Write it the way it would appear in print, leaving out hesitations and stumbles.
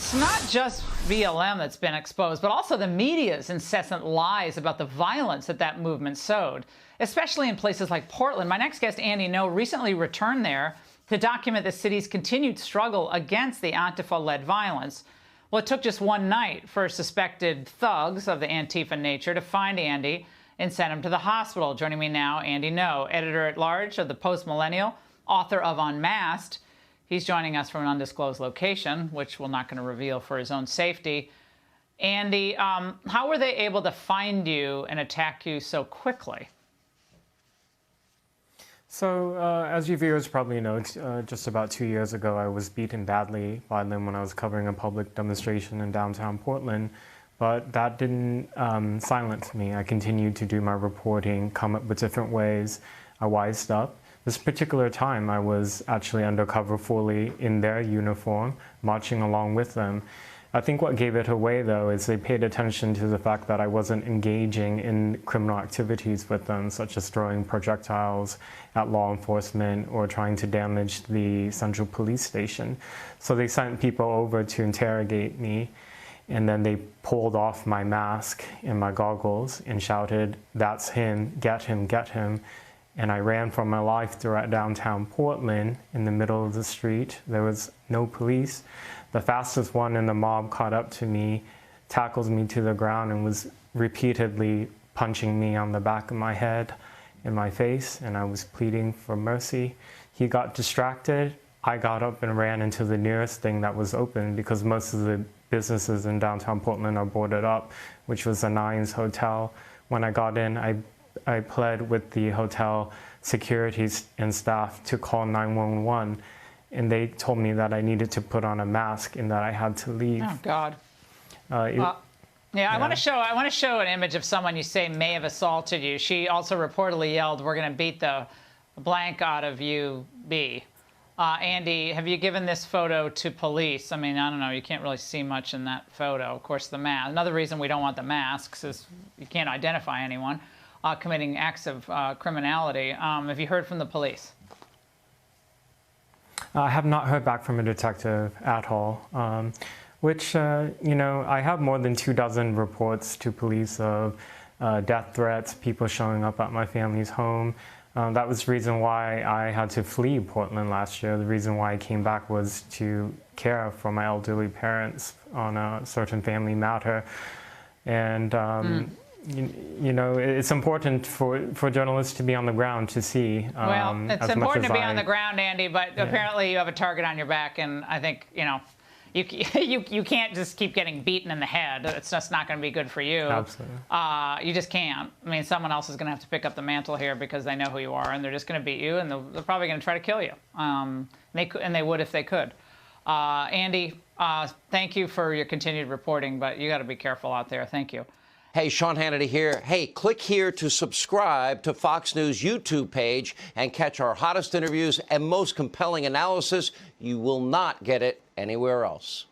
it's not just BLM that's been exposed, but also the media's incessant lies about the violence that movement sowed, especially in places like Portland. My next guest, Andy No, recently returned there to document the city's continued struggle against the Antifa-led violence. Well, it took just one night for suspected thugs of the Antifa nature to find Andy and send him to the hospital. Joining me now, Andy No, editor-at-large of the Post-Millennial, author of Unmasked. He's joining us from an undisclosed location, which we're not going to reveal for his own safety. Andy, how were they able to find you and attack you so quickly? So, as you viewers probably know, just about 2 years ago, I was beaten badly by them when I was covering a public demonstration in downtown Portland. But that didn't silence me. I continued to do my reporting, come up with different ways. I wised up. This particular time, I was actually undercover fully in their uniform, marching along with them. I think what gave it away, though, is they paid attention to the fact that I wasn't engaging in criminal activities with them, such as throwing projectiles at law enforcement or trying to damage the central police station. So they sent people over to interrogate me, and then they pulled off my mask and my goggles and shouted, "That's him, get him, get him." And I ran for my life throughout downtown Portland in the middle of the street. There was no police. The fastest one in the mob caught up to me, tackled me to the ground, and was repeatedly punching me on the back of my head and my face, and I was pleading for mercy. He got distracted. I got up and ran into the nearest thing that was open because most of the businesses in downtown Portland are boarded up, which was the Nines Hotel. When I got in, I pled with the hotel security and staff to call 911, and they told me that I needed to put on a mask and that I had to leave. Oh God! Yeah, I want to show an image of someone you say may have assaulted you. She also reportedly yelled, "We're going to beat the blank out of you, B." Andy, have you given this photo to police? I mean, I don't know. You can't really see much in that photo. Of course, the mask. Another reason we don't want the masks is you can't identify anyone committing acts of criminality. Have you heard from the police? I have not heard back from a detective at all, which, you know, I have more than 24 reports to police of death threats, people showing up at my family's home. That was the reason why I had to flee Portland last year. The reason why I came back was to care for my elderly parents on a certain family matter. And you know, it's important for journalists to be on the ground to see. Well, it's important to be on the ground, Andy, but apparently you have a target on your back, and I think, you know, you can't just keep getting beaten in the head. It's just not going to be good for you. Absolutely. You just can't. I mean, someone else is going to have to pick up the mantle here because they know who you are, and they're just going to beat you, and they're probably going to try to kill you. And they would if they could. Andy, thank you for your continued reporting, but you got to be careful out there. Thank you. Hey, Sean Hannity here. Hey, click here to subscribe to Fox News YouTube page and catch our hottest interviews and most compelling analysis. You will not get it anywhere else.